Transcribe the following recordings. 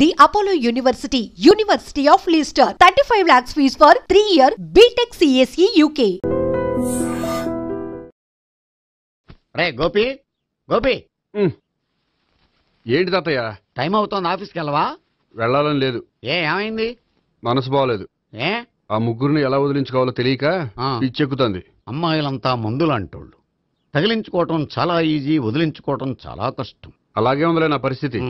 The Apollo University, University of Leicester, 35 lakhs fees for 3-year BTech CSE UK. రే గోపి గోపి ఏంటి తాతయ్య time అవుతోంది ఆఫీస్కి వెళ్ళవా? వెళ్ళాలని లేదు. ఏమైంది? మనసు బాగోలేదు. ఏ ఆ ముగ్గురిని ఎలా వదిలించుకోవాలో తెలియక పిచ్చెక్కుతుంది. అమ్మాయిలంతా మందులు అంటోళ్ళు. తగిలించుకోవటం చాలా ఈజీ, వదిలించుకోవటం చాలా కష్టం. అలాగే ఉందిలే నా పరిస్థితి.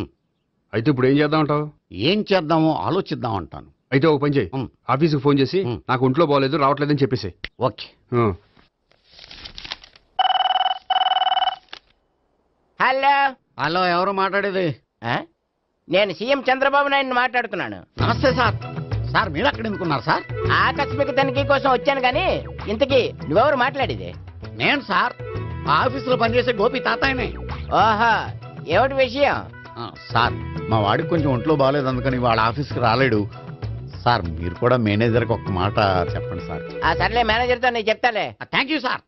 అయితే ఇప్పుడు ఏం చేద్దామంటావు? ఏం చేద్దామో ఆలోచిద్దాం అంటాను. అయితే ఒక పని చేయి, ఆఫీస్కి ఫోన్ చేసి నాకు ఒంట్లో బాగోలేదు రావట్లేదని చెప్పేసి. ఓకే. హలో హలో, ఎవరు మాట్లాడేది? నేను సీఎం చంద్రబాబు నాయుడు మాట్లాడుతున్నాను. నమస్తే సార్. సార్ మీరు అక్కడ ఎందుకున్నారు సార్? ఆకస్మిక తనిఖీ కోసం వచ్చాను కానీ ఇంతకీ నువ్వెవరు మాట్లాడేది? నేను సార్ ఆఫీసులో పనిచేసే గోపి తాతాయనే. ఓహో, ఏమిటి విషయం? సార్ మా వాడికి కొంచెం ఒంట్లో బాగాలేదు, అందుకని వాళ్ళ ఆఫీస్కి రాలేడు సార్. మీరు కూడా మేనేజర్కి ఒక్క మాట చెప్పండి సార్. సర్లే, మేనేజర్తో నేను చెప్తాలే. Thank you sir.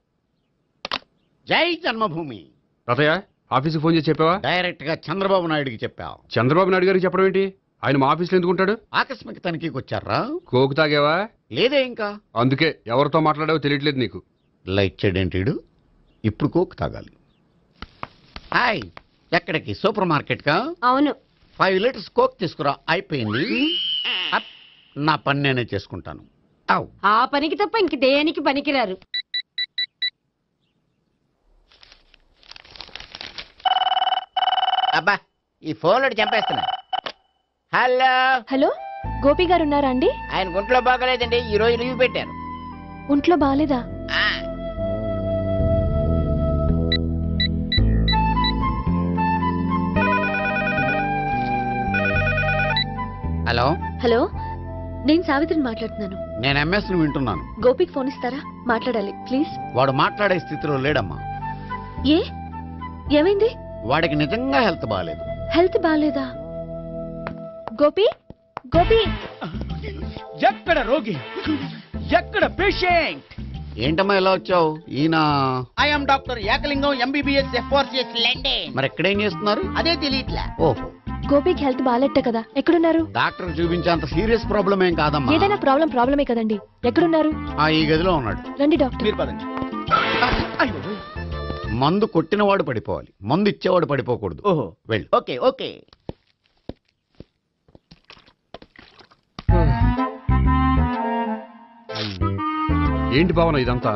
జై జన్మభూమి. తాతయ్య ఆఫీస్కి ఫోన్ చేసి చెప్పావా? డైరెక్ట్ గా చంద్రబాబు నాయుడుకి చెప్పావు. చంద్రబాబు నాయుడు గారికి చెప్పడం ఏంటి? ఆయన మా ఆఫీస్లో ఎందుకుంటాడు? ఆకస్మిక తనిఖీకి వచ్చారా? కోకు తాగావా? లేదే ఇంకా. అందుకే ఎవరితో మాట్లాడావో తెలియట్లేదు నీకు. లైక్ చేయడేంటిడు? ఇప్పుడు కోక్ తాగాలి. హాయ్, ఎక్కడికి? సూపర్ మార్కెట్ కా? అవును. 5 లీటర్స్ కోక్ తీసుకురా. అయిపోయింది. నా పని నేనే చేసుకుంటాను. ఆ పనికి తప్ప ఇంక దేనికి పనికిరారు. అబ్బా, ఈ ఫోన్లో చంపేస్తున్నా. హలో హలో, గోపి గారు ఉన్నారా అండి? ఆయన గుంట్లో బాగలేదండి, ఈ రోజు లీవ్ పెట్టారు. ఒంట్లో బాగాలేదా? హలో హలో, నేను సావిత్రిని మాట్లాడుతున్నాను. నేను ఎంఎస్ ను వింటున్నాను. గోపికి ఫోన్ ఇస్తారా? మాట్లాడాలి ప్లీజ్. వాడు మాట్లాడే స్థితిలో లేడమ్మా. ఏ ఏమైంది? వాడికి నిజంగా హెల్త్ బాగాలేదు. హెల్త్ బాగాలేదా? గోపి గోపి, ఎక్కడ రోగి, ఎక్కడ పేషెంట్? ఏంటమ్మా ఇలా వచ్చావు? ఈయన I'm doctor Ekalingam, MBBS, FRCS London. మరి ఎక్కడేం చేస్తున్నారు? అదే తెలియట్లే. ఓహో, గోపికి హెల్త్ బాగాలెట్ట కదా, ఎక్కడున్నారు? డాక్టర్ చూపించేంత సీరియస్ ప్రాబ్లం ఏం కాదమ్మా. ఏదైనా ప్రాబ్లమే కదండి. ఎక్కడున్నారు? ఈ గదిలో ఉన్నాడు. రండి డాక్టర్. మీరు పదండి. మందు కొట్టినవాడు పడిపోవాలి, మందు ఇచ్చేవాడు పడిపోకూడదు. ఓహో, వెళ్ళు. Okay okay. ఏంటి భావన ఇదంతా?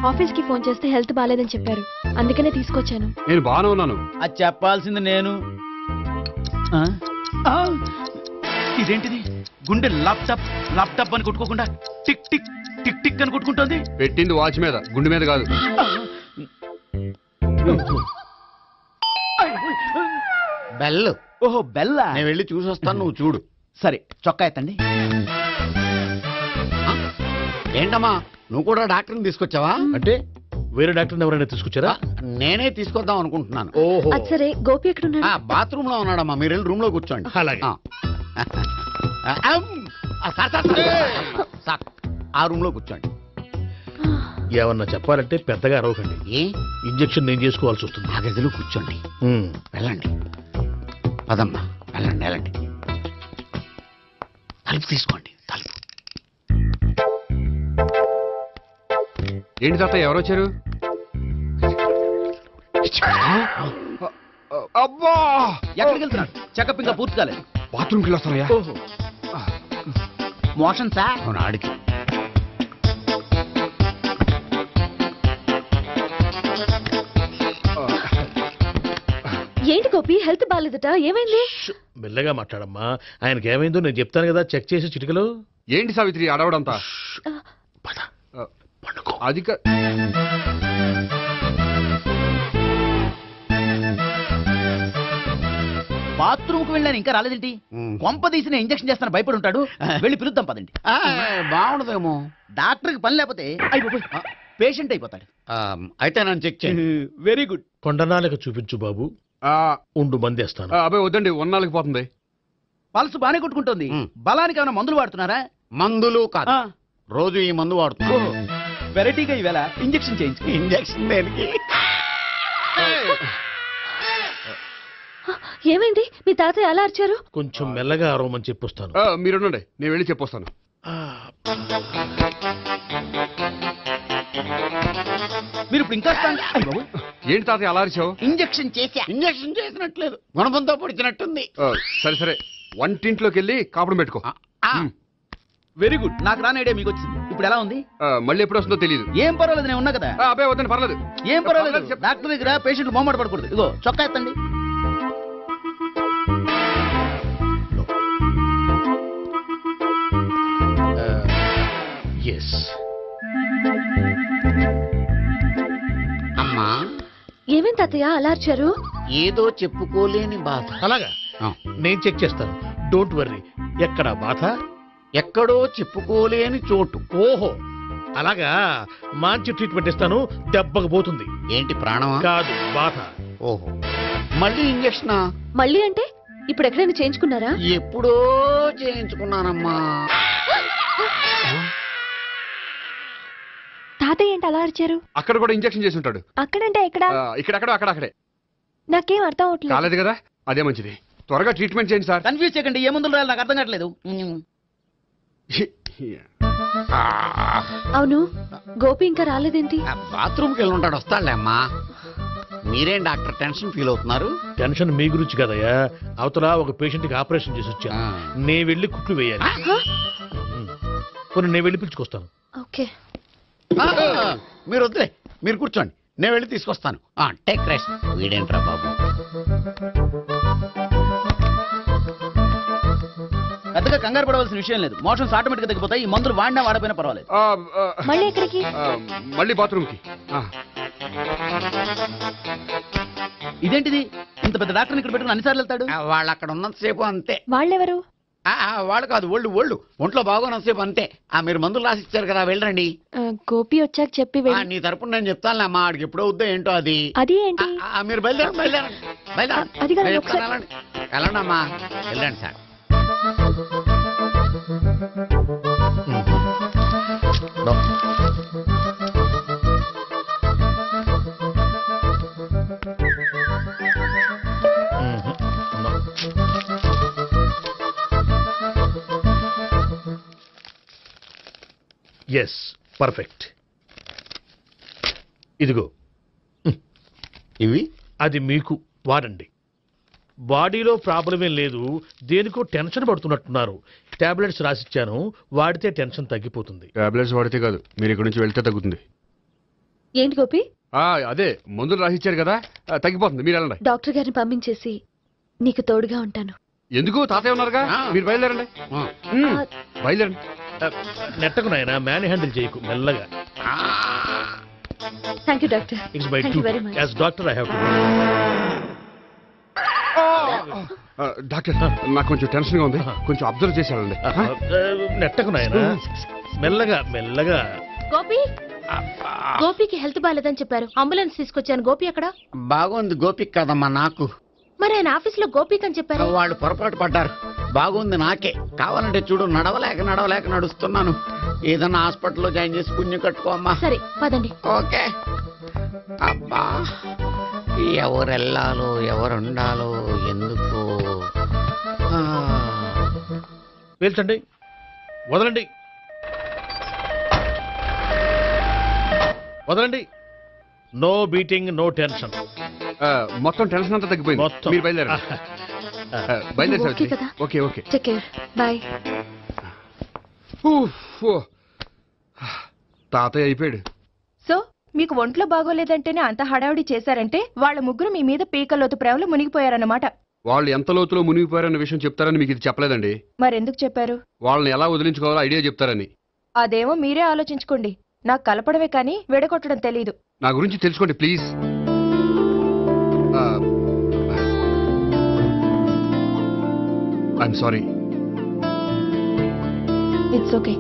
ఆఫీస్ కి ఫోన్ చేస్తే హెల్త్ బాగాలేదని చెప్పారు, అందుకనే తీసుకొచ్చాను. నేను బాగానే ఉన్నాను. అది చెప్పాల్సింది నేను. ఇదేంటిది? గుండె ల్యాప్టాప్ ల్యాప్టాప్ అని కొట్టుకోకుండా టిక్ టిక్ టిక్ టిక్ అని కొట్టుకుంటుంది. పెట్టింది వాచ్ మీద, గుండె మీద కాదు. బెల్. ఓహో, బెల్లా. నేను వెళ్ళి చూసి వస్తాను, నువ్వు చూడు. సరే, చొక్కా ఎత్తండి. ఏంటమ్మా, నువ్వు కూడా డాక్టర్ని తీసుకొచ్చావా? అంటే వేరే డాక్టర్ని ఎవరైనా తీసుకొచ్చారా? నేనే తీసుకొద్దాం అనుకుంటున్నాను. ఓహో, సరే, గోపి ఎక్కడున్నాడు? బాత్రూమ్ లో ఉన్నాడమ్మా, మీరు వెళ్ళి రూమ్ లో కూర్చోండి. అలాగే. ఆ రూమ్ లో కూర్చోండి. ఏమన్నా చెప్పాలంటే పెద్దగా అరవకండి. ఏ ఇంజెక్షన్ నేను చేసుకోవాల్సి వస్తుంది. ఆ గదిలో కూర్చోండి. వెళ్ళండి, పదమ్మా, వెళ్ళండి వెళ్ళండి. తలుపు తీసుకోండి, తలుపు. ఏంటి తాత ఎవరు వచ్చారు? అబ్బా, ఎక్కడికి వెళ్తున్నాడు? చెకప్ ఇంకా పూర్తి కాలేదు. బాత్రూమ్కి వెళ్ళొస్తానయ్యా. ఓహో, మోషన్ సార్. అవును, ఆడికి. ఏంటి గోపి, హెల్త్ బాగాలేదట, ఏమైంది? మెల్లగా మాట్లాడమ్మా. ఆయనకి ఏమైందో నేను చెప్తాను కదా, చెక్ చేసి చిటికలో. ఏంటి సావిత్రి అడవడంతా? అది బాత్రూమ్ కు వెళ్ళాను, ఇంకా రాలేదేంటి? కొంప తీసిన ఇంజక్షన్ చేస్తాను భయపడి ఉంటాడు. వెళ్ళి పిలుద్దాం పదండి. బాగుండదేమో. డాక్టర్ కి పని లేకపోతే పేషెంట్ అయిపోతాడు. అయితే నన్ను చెక్ చేయండి. Very good. కొండనాలకు చూపించు బాబు. ఉండు, మందేస్తాను. అబ్బాయి వద్దండి, ఉన్నాళ్ళకి పోతుంది. పల్స్ బానే కొట్టుకుంటుంది. బలానికి ఏమైనా మందులు వాడుతున్నారా? మందులు కాదు, రోజు ఈ మందు వాడుతున్నా. వెరైటీగా ఈవేళ ఇంజక్షన్ చేయించు. ఇంజక్షన్ దేనికి? ఏమైంది? మీ తాతయ్య అలా అరిచారు? కొంచెం మెల్లగా అరవమని చెప్పొస్తాను. మీరుండండి, నేను వెళ్ళి చెప్పొస్తాను. మీరు ఇప్పుడు ఇంకా ఏంటి తాతయ్య అలా అరిచావు? ఇంజెక్షన్ చేశా. ఇంజక్షన్ చేసినట్లేదు, గుణపంతో పొడిచినట్టుంది. సరే సరే, వంటింట్లోకి వెళ్ళి కాపుడు పెట్టుకో. Very good. నాకు రాని ఐడియా మీకు వచ్చింది. ఇప్పుడు ఎలా ఉంది? మళ్ళీ ఎప్పుడు వస్తుందో తెలియదు. ఏం పర్వాలేదు, నేను ఉన్నా కదా. అబ్బాయి వద్దండి, పర్లేదు. ఏం పర్వాలేదు. డాక్టర్ దగ్గర పేషెంట్ మొహమాట పడకూడదు. ఇగో చొక్కా ఎత్తండి. ఎస్. అమ్మా, ఏమేం తాతయ్య అలా అరిచారు? ఏదో చెప్పుకోలేని బాధ. అలాగా, నేను చెక్ చేస్తాను. Don't worry. ఎక్కడ బాధ? ఎక్కడో చెప్పుకోలేని చోటు. ఓహో, అలాగా. మంచి ట్రీట్మెంట్ ఇస్తాను, దెబ్బకు పోతుంది. ఏంటి, ప్రాణమా? కాదు, బాధ. ఓహో, మళ్ళీ ఇంజక్షనా? మళ్ళీ అంటే ఇప్పుడు ఎక్కడైనా చేయించుకున్నారా? ఎప్పుడో చేయించుకున్నానమ్మా. తాతయ్య ఏంటి అలా అరిచారు? అక్కడ కూడా ఇంజెక్షన్ చేసి ఉంటాడు. అక్కడంటే ఎక్కడ? ఇక్కడక్కడ అక్కడే. నాకేం అర్థం అవట్లేదు. కాలేదు కదా, అదే మంచిది. త్వరగా ట్రీట్మెంట్ చేయండి సార్. కన్ఫ్యూజ్ చేయకండి. ఏ మందులు రాయాలి నాకు అర్థం కావట్లేదు. అవును, గోపి ఇంకా రాలేదేంటి? బాత్రూమ్కి వెళ్ళి ఉంటాడు, వస్తాడులే అమ్మా. మీరేం డాక్టర్ టెన్షన్ ఫీల్ అవుతున్నారు? టెన్షన్ మీ గురించి కదయ్యా. అవతల ఒక పేషెంట్ కి ఆపరేషన్ చేసి వచ్చాను. నేను వెళ్ళి కుట్లు వేయాలి. నేను వెళ్ళి పిలుచుకొస్తాను. ఓకే, మీరు వద్దులే, మీరు కూర్చోండి, నేను వెళ్ళి తీసుకొస్తాను. Take rest. వీడేంట్రా బాబు, పెద్దగా కంగారు పడవలసిన విషయం లేదు. మోషన్స్ ఆటోమేటిక్ గా తగ్గిపోతాయి. ఈ మందులు వాడినా వాడపోయినా పర్వాలేదు. మళ్ళీ ఎక్కడికి? మళ్ళీ బాత్రూమ్ కి. ఇదేంటిది, ఇంత పెద్ద డాక్టర్ ఇక్కడ పెట్టుకుని అన్నిసార్లు వెళ్తాడు? వాళ్ళు అక్కడ ఉన్నంతసేపు అంతే. వాళ్ళెవరు? వాళ్ళు కాదు, ఒళ్ళు ఒంట్లో బాగోనంతసేపు అంతే. మీరు మందులు రాసి ఇచ్చారు కదా, వెళ్ళండి. గోపి వచ్చాక చెప్పి నీ తరపున నేను చెప్తానులే అమ్మా, ఆడికి ఎప్పుడు అవుద్దో ఏంటో అది. అది ఏంటి? మీరు బయలుదేరండి. అది కాదు, నేను ఒకసారి- చెప్తాను, వెళ్ళండి అమ్మా, వెళ్ళండి సార్. Yes, perfect. ఇదిగో ఇవి అది మీకు వాడండి. బాడీలో ప్రాబ్లం ఏం లేదు, దేనికో టెన్షన్ పడుతున్నట్టున్నారు. టాబ్లెట్స్ రాసిచ్చాను, వాడితే టెన్షన్ తగ్గిపోతుంది. టాబ్లెట్స్ వాడితే కాదు, మీరు ఇక్కడ నుంచి వెళ్తే తగ్గుతుంది. ఏంటి గోపి? అదే మందులు రాసిచ్చారు కదా, తగ్గిపోతుంది. మీరు వెళ్ళండి. డాక్టర్ గారిని పంపించేసి నీకు తోడుగా ఉంటాను. ఎందుకు, తాతయ్య ఉన్నారుగా. మీరు బయలుదేరండి. బయలుదేరండి. నెట్టకు నాయన, మ్యాన్ హ్యాండిల్ చేయకు, మెల్లగా. Thank you doctor. It's my Thank you very much. As doctor I have to. Doctor, నాకు కొంచెం టెన్షన్ గా ఉంది, కొంచెం అబ్జర్వ్ చేసి వెళ్ళండి. నెట్టకు నాయన, మెల్లగా. గోపి, గోపికి హెల్త్ బాలేదని చెప్పారు. అంబులెన్స్ తీసుకొచ్చాను. గోపి అక్కడ? బాగుంది. గోపిక్ కదమ్మా, నాకు. మరి ఆయన ఆఫీస్ లో గోపిక్ అని చెప్పారు. వాళ్ళు పొరపాటు పడ్డారు. బాగుంది నాకే. కావాలంటే చూడు, నడవలేక నడుస్తున్నాను. ఏదన్నా హాస్పిటల్లో జాయిన్ చేసి పుణ్యం కట్టుకో అమ్మా. సరే పదండి. ఓకే. అబ్బా, ఎవరెళ్ళాలో ఎవరుండాలో ఎందుకు. పేల్చండి, వదలండి. No beating, no tension. మొత్తం టెన్షన్ అంతా తగ్గిపోయింది. మొత్తం. మీరు బయలుదేరండి. బయలుదేరి ఓకే కదా? ఓకే. Take care, bye. తాతయ్య అయిపోయాడు. సో మీకు ఒంట్లో బాగోలేదంటేనే అంత హడావిడి చేశారంటే వాళ్ళ ముగ్గురు మీ మీద పీకలోతు ప్రేమలో మునిగిపోయారన్నమాట. వాళ్ళు ఎంత లోతులో మునిగిపోయారన్న విషయం చెప్తారని మీకు ఇది చెప్పలేదండి. మరెందుకు చెప్పారు? వాళ్ళని ఎలా వదిలించుకోవాలో ఐడియా చెప్తారని. అదేమో మీరే ఆలోచించుకోండి. నాకు కలపడమే కానీ విడగొట్టడం తెలీదు. నా గురించి తెలుసుకోండి please. I'm sorry. It's okay.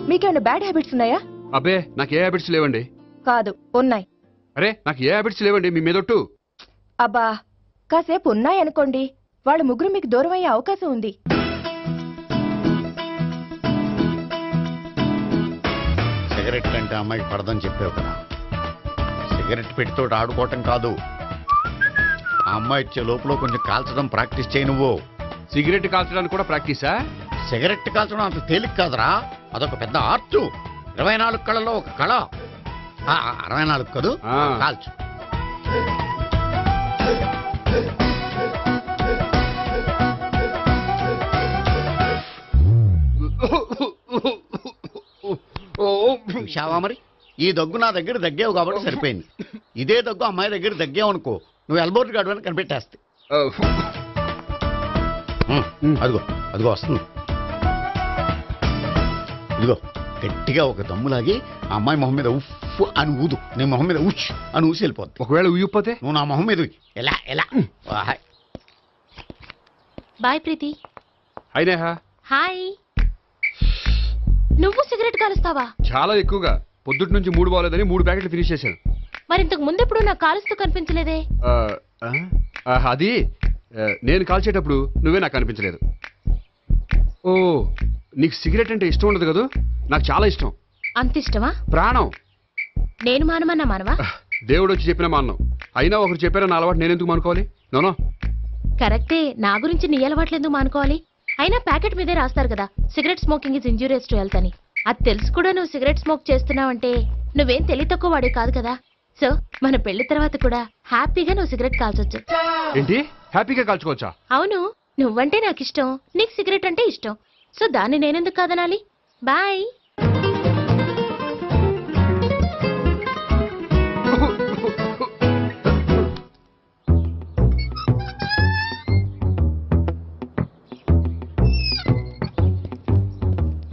మీకేమైనా బ్యాడ్ హ్యాబిట్స్ ఉన్నాయా? అబ్బే, నాకు ఏ హ్యాబిట్స్ లేవండి. కాదు, ఉన్నాయి. అరే, నాకు ఏ హ్యాబిట్స్ లేవండి, మీ మీదొట్టు. అబ్బా, కాసేపు ఉన్నాయనుకోండి, వాళ్ళ ముగ్గురు మీకు దూరం అయ్యే అవకాశం ఉంది. సిగరెట్ కంటే అమ్మాయికి పడదని చెప్పావు కదా. సిగరెట్ పెట్టితో ఆడుకోవటం కాదు, ఆ అమ్మాయి ఇచ్చే లోపల కొంచెం కాల్చడం ప్రాక్టీస్ చేయి నువ్వు. సిగరెట్ కాల్చడానికి కూడా ప్రాక్టీసా? సిగరెట్ కాల్చడం అంత తేలిక కాదురా, అదొక పెద్ద ఆర్ట్. 24 కళలో ఒక కళ. 64 కదు, కాల్చు. చూశావా మరి, ఈ దగ్గు నా దగ్గర దగ్గేవు కాబట్టి సరిపోయింది. ఇదే దగ్గు అమ్మాయి దగ్గర దగ్గేవు అనుకో, నువ్వు ఎల్బోర్డ్ గార్డు అని కనిపెట్టేస్తే. అదిగో అదిగో వస్తుంది. ఇదిగో గట్టిగా ఒక దమ్ములాగి ఆ అమ్మాయి మొహం మీద ఉఫ్ అని ఊదు, నీ మొహం మీద ఉచ్ అని ఊసి వెళ్ళిపోద్ది. ఒకవేళ ఊగిపోతే నువ్వు నా మొహం మీద ఎలా ఎలా. బాయ్ ప్రీతి. అయినా హాయ్. నువ్వు సిగరెట్ కాలుస్తావా? చాలా ఎక్కువగా. పొద్దుటి నుంచి 3 బాలేదని 3 ప్యాకెట్లు ఫినిష్ చేశాను. మరి ఇంతకు ముందెప్పుడు నాకు కాలుస్తూ కనిపించలేదే? అది నేను కాల్చేటప్పుడు నువ్వే నాకు కనిపించలేదు. ఓ, నీకు సిగరెట్ అంటే ఇష్టం ఉండదు కదా? నాకు చాలా ఇష్టం. అంత ఇష్టమా? ప్రాణం. నేను మానమన్నా మానవా? దేవుడు వచ్చి చెప్పిన మానం. అయినా ఒకరు చెప్పారో నా అలవాటు నేనెందుకు మానుకోవాలి? నోనో. కరెక్టే, నా గురించి నీ అలవాట్లు ఎందుకు మానుకోవాలి? అయినా ప్యాకెట్ మీదే రాస్తారు కదా, cigarette smoking is injurious to health అని. అది తెలుసు కూడా నువ్వు సిగరెట్ స్మోక్ చేస్తున్నావంటే నువ్వేం తెలివి తక్కువ వాడే కాదు కదా. సో మన పెళ్లి తర్వాత కూడా హ్యాపీగా నువ్వు సిగరెట్ కాల్చొచ్చు. ఏంటి, హ్యాపీగా కాల్చుకోవచ్చా? అవును, నువ్వంటే నాకు ఇష్టం, నీకు సిగరెట్ అంటే ఇష్టం. సో దాన్ని నేనెందుకు కాదనాలి? బాయ్.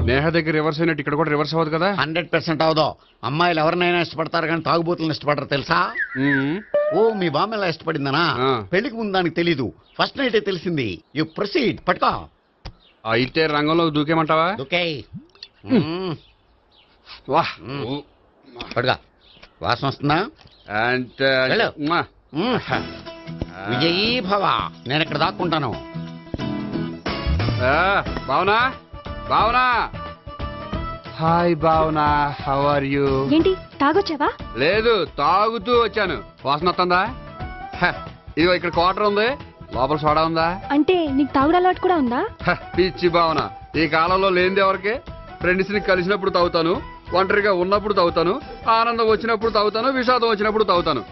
నేహ దగ్గర రివర్స్ అయినట్టు ఇక్కడ కూడా రివర్స్ అవ్వదు కదా? 100% అవదో. అమ్మాయిలు ఎవరినైనా ఇష్టపడతారు కానీ తాగుబోతులను ఇష్టపడరు తెలుసా? ఓ, మీ బామ్మ ఎలా ఇష్టపడిందనా? పెళ్లికి ముందు దానికి తెలీదు, ఫస్ట్ నైట్ తెలిసింది. You proceed. పట్టుకో. అయితే రంగంలో దూకేమంటావా? దూకే. వాహ్, పట్టుగా. వాసన వస్తుందా? విజయీ భవ. నేను ఇక్కడ దాక్కుంటాను. Bhavana, Bhavana. Hi Bhavana, how are you? ఏంటి తాగొచ్చావా? లేదు, తాగుతూ వచ్చాను. వాసన వస్తుందా? ఇదిగో ఇక్కడ క్వార్టర్ ఉంది, లోపల సోడా ఉందా? అంటే నీకు తాగుడు అలవాటు కూడా ఉందా? పిచ్చి భావన, ఈ కాలంలో లేనిది ఎవరికి? ఫ్రెండ్స్ ని కలిసినప్పుడు తాగుతాను, ఒంటరిగా ఉన్నప్పుడు తాగుతాను, ఆనందం వచ్చినప్పుడు తాగుతాను, విషాదం వచ్చినప్పుడు తాగుతాను.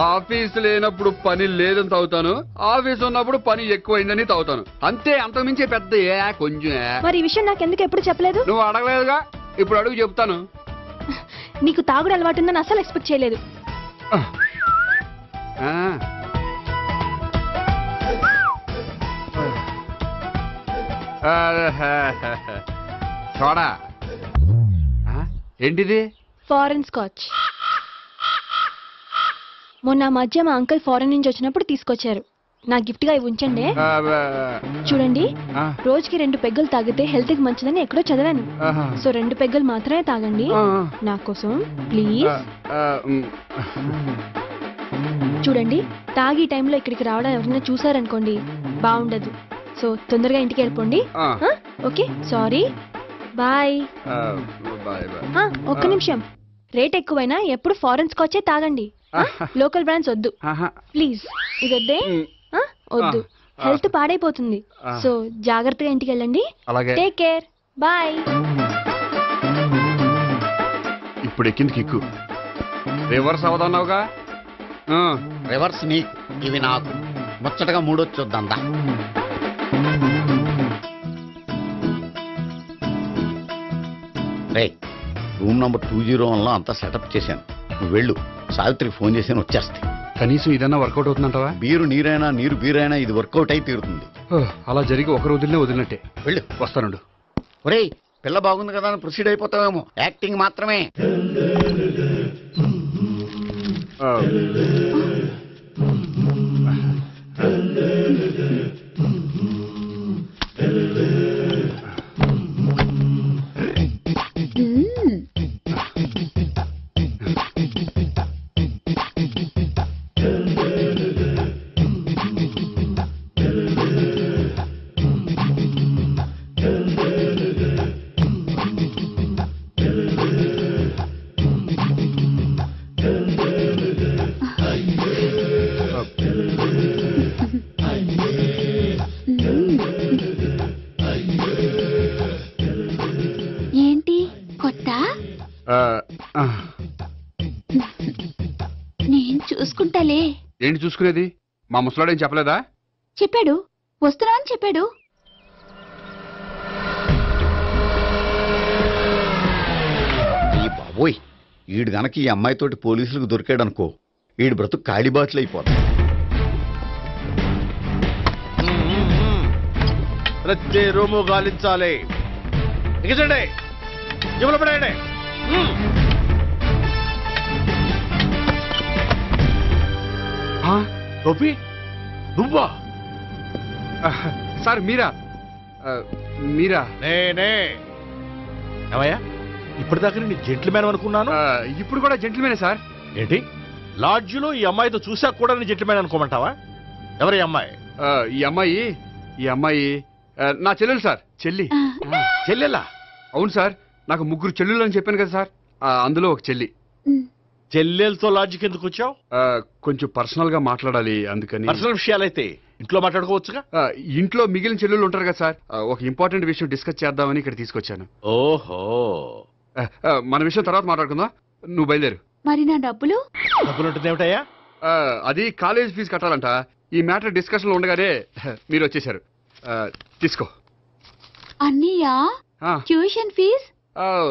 ఆఫీస్ లేనప్పుడు పని లేదని తాగుతాను, ఆఫీస్ ఉన్నప్పుడు పని ఎక్కువైందని తాగుతాను. అంతే, అంతకుమించే పెద్ద కొంచెం. మరి ఈ విషయం నాకెందుకు ఎప్పుడు చెప్పలేదు? నువ్వు అడగలేదుగా, ఇప్పుడు అడుగు చెప్తాను. నీకు తాగుడు అలవాటు ఉందని అసలు ఎక్స్పెక్ట్ చేయలేదు. చూడా, ఏంటిది? Foreign scotch. మొన్న మధ్య మా అంకుల్ ఫారెన్ నుంచి వచ్చినప్పుడు తీసుకొచ్చారు. నా గిఫ్ట్ గా ఇవి ఉంచండి. చూడండి, రోజుకి 2 పెగ్గులు తాగితే హెల్త్ కి మంచిదని ఎక్కడో చదివాను. సో 2 పెగ్గులు మాత్రమే తాగండి నా కోసం ప్లీజ్. చూడండి, తాగి టైంలో ఇక్కడికి రావడం ఎవరైనా చూసారనుకోండి బాగుండదు. సో తొందరగా ఇంటికి వెళ్ళిపోండి. Okay, sorry, bye. ఒక్క నిమిషం, రేట్ ఎక్కువైనా ఎప్పుడు ఫారెన్ స్కాచే తాగండి, లోకల్ బ్రాండ్స్ వద్దు ప్లీజ్. ఇది వద్దే, వద్దు, హెల్త్ పాడైపోతుంది. సో జాగ్రత్తగా ఇంటికి వెళ్ళండి. Take care, bye. ఇప్పుడు ఎక్కింది కిక్కు. రివర్స్ అవదన్నావుగా? రివర్స్ నీకు, ఇవి నాకు. ముచ్చటగా 3 వచ్చి వద్దా? రూమ్ నంబర్ 201లో అంతా సెటప్ చేశాను. నువ్వు వెళ్ళు, సావిత్రికి ఫోన్ చేసి వచ్చేస్తాయి. కనీసం ఇదన్నా వర్కౌట్ అవుతుందంటావా? బీరు నీరైనా, నీరు బీరైనా ఇది వర్కౌట్ అయి తీరుతుంది. అలా జరిగి ఒక రోజులనే వదిలినట్టే. వెళ్ళు. వస్తానుండు. ఒరేయ్, పిల్ల బాగుంది కదా అని ప్రొసీడ్ అయిపోతావేమో. యాక్టింగ్ మాత్రమే. ఏంటి చూసుకునేది? మా ముసలాడేం చెప్పలేదా? చెప్పాడు, వస్తున్నామని చెప్పాడు. ఈ బాబోయ్, ఈడు గనక ఈ అమ్మాయితోటి పోలీసులకు దొరికాడనుకో, ఈడు బ్రతుకు కాళీబాతులు అయిపోతాయి. ప్రతి రూము గాలించాలి. ఎగచండి, జబ్బులు పడేయండి. గోపి, నువ్వా? సార్ మీరా? మీరా? నేనే. ఏమయ్యా, ఇప్పటిదాకా నేను జెంట్లమ్యాన్ అనుకున్నాను. ఇప్పుడు కూడా జెంట్లమేనే సార్. ఏంటి, లాడ్జిలో ఈ అమ్మాయితో చూసాక కూడా నేను జెంట్లమ్యాన్ అనుకోమంటావా? ఎవరి అమ్మాయి? ఈ అమ్మాయి నా చెల్లెలు సార్. చెల్లెలా? అవును సార్, నాకు 3 చెల్లెలు అని చెప్పాను కదా సార్, అందులో ఒక చెల్లి. చెల్లెలతో లాడ్జికి ఎందుకు వచ్చావు? కొంచెం పర్సనల్ గా మాట్లాడాలి, అందుకని. పర్సనల్ విషయాలైతే ఇంట్లో మాట్లాడుకోవచ్చుగా. ఇంట్లో మిగిలిన చెల్లెలు ఉంటారు కదా సార్, ఒక ఇంపార్టెంట్ విషయం డిస్కస్ చేద్దామని ఇక్కడ తీసుకొచ్చాను. ఓహో, మన విషయం తర్వాత మాట్లాడుకుందాం, నువ్వు బయలుదేరు. మరి నా డబ్బులు? డబ్బులు ఉంటుంది ఏమిటయ్యా? అది కాలేజ్ ఫీజు కట్టాలంట. ఈ మ్యాటర్ డిస్కషన్ లో ఉండగానే మీరు వచ్చేసారు. తీసుకో. అన్నయ్యా, ట్యూషన్ ఫీజ్?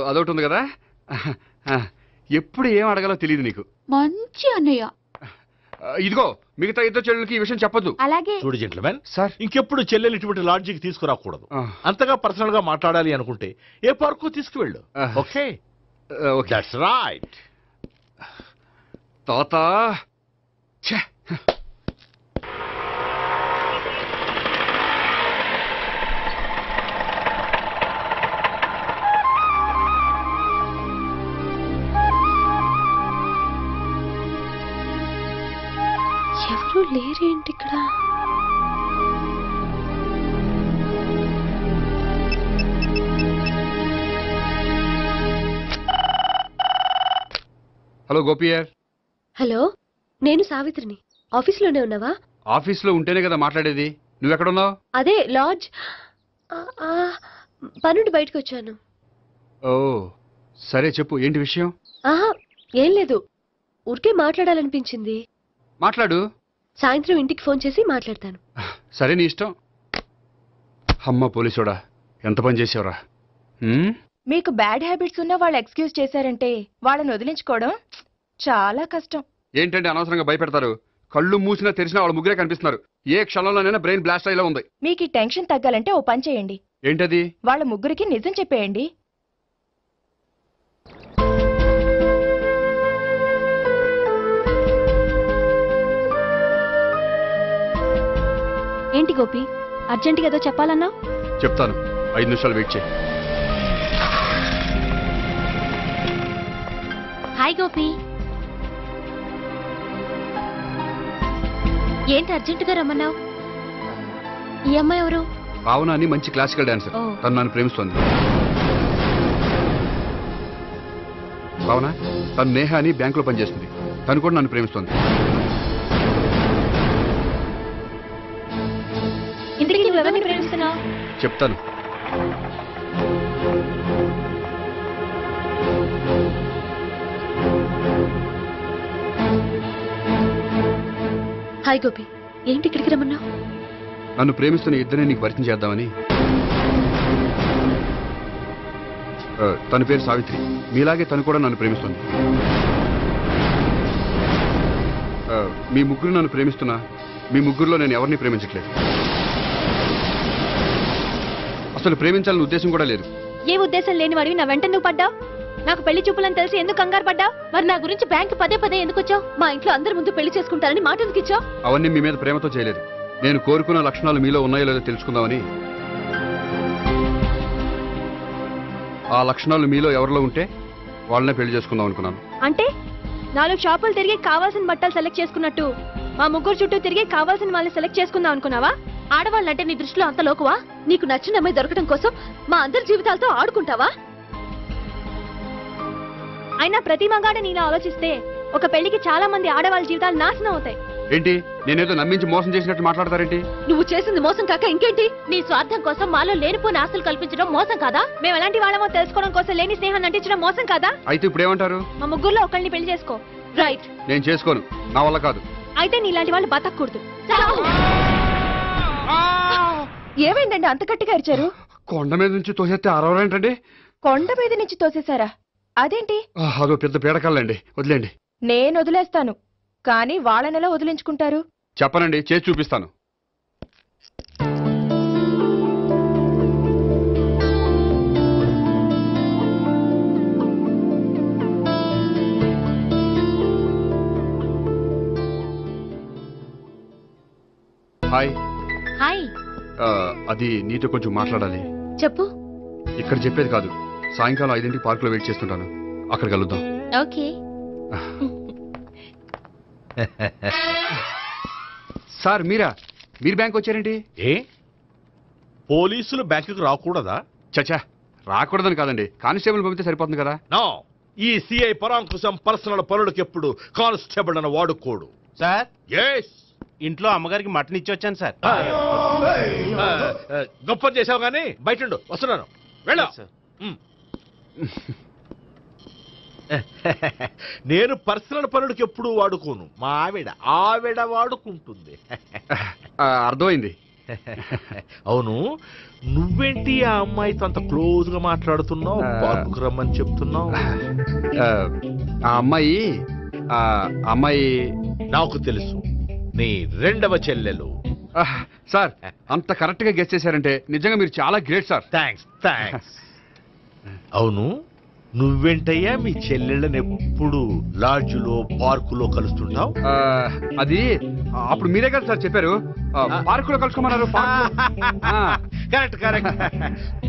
అదొకటి ఉంది కదా, ఎప్పుడు ఏం అడగాలో తెలియదు నీకు. మంచి అన్నయ్య. ఇదిగో, మిగతా 2 చెల్లెలకి ఈ విషయం చెప్పొద్దు. అలాగే. చూడు జెంట్లమెన్ సార్, ఇంకెప్పుడు చెల్లెలు ఇటువంటి లాడ్జికి తీసుకురాకూడదు. అంతగా పర్సనల్ గా మాట్లాడాలి అనుకుంటే ఏ పార్కు తీసుకువెళ్ళు. ఓకే? That's right. తాత ఎవరు లేరేంటి ఇక్కడ? హలో గోపియర్. హలో, నేను సావిత్రిని. ఆఫీస్లోనే ఉన్నావా? ఆఫీస్లో ఉంటేనే కదా మాట్లాడేది. నువ్వెక్కడున్నావు? అదే లాడ్జ్. పనుండి బయటకు వచ్చాను. ఓ సరే, చెప్పు, ఏంటి విషయం? ఆహా, ఏం లేదు, ఊరికే మాట్లాడాలనిపించింది. మాట్లాడు. సాయంత్రం ఇంటికి ఫోన్ చేసి మాట్లాడతాను. సరే, నీ ఇష్టం. అమ్మ పోలీసోడా, ఎంత పని చేసావురా. మీకు బ్యాడ్ హ్యాబిట్స్ ఉన్న వాళ్ళు ఎక్స్క్యూజ్ చేశారంటే వాళ్ళని వదిలించుకోవడం చాలా కష్టం. ఏంటంటే అనవసరంగా భయపెడతారు. కళ్ళు మూసినా తెరిచినా వాళ్ళ ముగ్గురే కనిపిస్తున్నారు. ఏ క్షణంలోనైనా బ్రెయిన్ బ్లాస్ట్ అయ్యేలా ఉంది. మీకు ఈ టెన్షన్ తగ్గాలంటే ఓ పని చేయండి. ఏంటది? వాళ్ళ ముగ్గురికి నిజం చెప్పేయండి. ఏంటి గోపి, అర్జెంటుగా ఏదో చెప్పాలన్నా? చెప్తాను, 5 నిమిషాలు వెయిట్ చేయి. హాయ్ గోపి. ఏంటి అర్జెంటుగా రమ్మన్నావు? ఈ అమ్మాయి ఎవరు? భావన అని మంచి క్లాసికల్ డాన్సర్. తను నన్ను ప్రేమిస్తోంది. భావన, తను నేహ అని బ్యాంకులో పనిచేస్తుంది. తను కూడా నన్ను ప్రేమిస్తోంది. ఇంతకీ నువ్వెవరిని ప్రేమిస్తున్నావు? చెప్తాను. హాయ్ గోపి, ఏంటి ఇక్కడికి రమ్మన్నావు? నన్ను ప్రేమిస్తున్న ఇద్దరిని నీకు పరిచయం చేద్దామని. తన పేరు సావిత్రి. మీలాగే తను కూడా నన్ను ప్రేమిస్తుంది. మీ ముగ్గురు నన్ను ప్రేమిస్తున్నా, మీ ముగ్గురులో నేను ఎవరిని ప్రేమించట్లేదు. అసలు ప్రేమించాలని ఉద్దేశం కూడా లేదు. ఏ ఉద్దేశం లేని వాడివి నా వెంట నువ్వు పడ్డావు? నాకు పెళ్లి చూపులని తెలిసి ఎందుకు కంగారు పడ్డావు? మరి నా గురించి బ్యాంక్ పదే ఎందుకు వచ్చావు? మా ఇంట్లో అందరి ముందు పెళ్లి చేసుకుంటారని మాట ఎందుకు ఇచ్చావు? అవన్నీ మీ మీద ప్రేమతో చేయలేదు. నేను కోరుకున్న లక్షణాలు మీలో ఉన్నాయో లేదో తెలుసుకుందామని. ఆ లక్షణాలు మీలో ఎవరిలో ఉంటే వాళ్ళనే పెళ్లి చేసుకుందాం అనుకున్నాను. అంటే 4 షాపులు తిరిగి కావాల్సిన బట్టలు సెలెక్ట్ చేసుకున్నట్టు మా ముగ్గురు చుట్టూ తిరిగి కావాల్సిన వాళ్ళని సెలెక్ట్ చేసుకుందాం అనుకున్నావా? ఆడవాళ్ళంటే నీ దృష్టిలో అంత లోకువా? నీకు నచ్చిన అమ్మాయి దొరకడం కోసం మా అందరి జీవితాలతో ఆడుకుంటావా? అయినా ప్రతి మగాడ నీలా ఆలోచిస్తే ఒక పెళ్లికి చాలా మంది ఆడవాళ్ళ జీవితాలు నాశనం అవుతాయి. ఏంటి, నేనేదో నమ్మించి మోసం చేసినట్టు మాట్లాడతారేంటి? నువ్వు చేసింది మోసం కాక ఇంకేంటి? నీ స్వార్థం కోసం మాలో లేనిపోయిన ఆస్తులు కల్పించడం మోసం కాదా? మేము ఎలాంటి వాళ్ళమో తెలుసుకోవడం కోసం లేని స్నేహాన్ని నటించడం మోసం కాదా? అయితే ఇప్పుడు ఏమంటారు? మా ముగ్గురులో ఒకళ్ళని పెళ్లి చేసుకో. రైట్. నేను చేసుకోను, నా వల్ల కాదు. అయితే నీలాంటి వాళ్ళు బతకూడదు. ఏమైందండి అంత గట్టిగా అరిచారు? కొండ మీద నుంచి తోసేస్తే అరవరేంటండి? కొండ మీద నుంచి తోసేశారా? అదేంటి? అదో పెద్ద పీడకల్లండి, వదిలేండి. నేను వదిలేస్తాను, కానీ వాళ్ళనెలా వదిలించుకుంటారు? చెప్పనండి, చేసి చూపిస్తాను. హాయ్. హాయ్. అది నీతో కొంచెం మాట్లాడాలి. చెప్పు. ఇక్కడ చెప్పేది కాదు, సాయంకాలం 5ంటికి పార్కులో వెయిట్ చేస్తుంటాను, అక్కడ కలుద్దాం. ఓకే. సార్ మీరు బ్యాంక్ వచ్చారేంటి? ఏ పోలీసులు బ్యాంకుకు రాకూడదా? చచ్చా, రాకూడదని కాదండి, కానిస్టేబుల్ పంపితే సరిపోతుంది కదా. నో, ఈ సిఐ పరాంకుశం పర్సనల్ పనులకు ఎప్పుడు కానిస్టేబుల్ అని వాడుకోడు. సార్, ఎస్, ఇంట్లో అమ్మగారికి మటన్ ఇచ్చి వచ్చాను సార్. గొప్ప చేసావు కానీ బయట వస్తున్నాను, వెళ్ళా. నేను పర్సనల్ పనులకు ఎప్పుడు వాడుకోను, మా ఆవిడ వాడుకుంటుంది. అర్థమైంది. అవును, నువ్వేంటి ఆ అమ్మాయితో అంత క్లోజ్ గా మాట్లాడుతున్నావు, పార్కుకు రమ్మని చెప్తున్నావు? ఆ అమ్మాయి నాకు తెలుసు, నీ రెండవ చెల్లెలు. సార్, అంత కరెక్ట్ గా గెస్ చేశారంటే నిజంగా మీరు చాలా గ్రేట్ సార్. థ్యాంక్స్. అవును, నువ్వేంటయ్యా మీ చెల్లెళ్ళని ఎప్పుడు లాడ్జ్లో పార్కులో కలుస్తుంటావు? అది అప్పుడు మీరే కదా సార్ చెప్పారు, పార్కులో కలుసుకోమన్నారు. కరెక్ట్.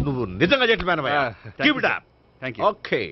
నువ్వు నిజంగా gentleman. Keep it up. Thank you. Okay.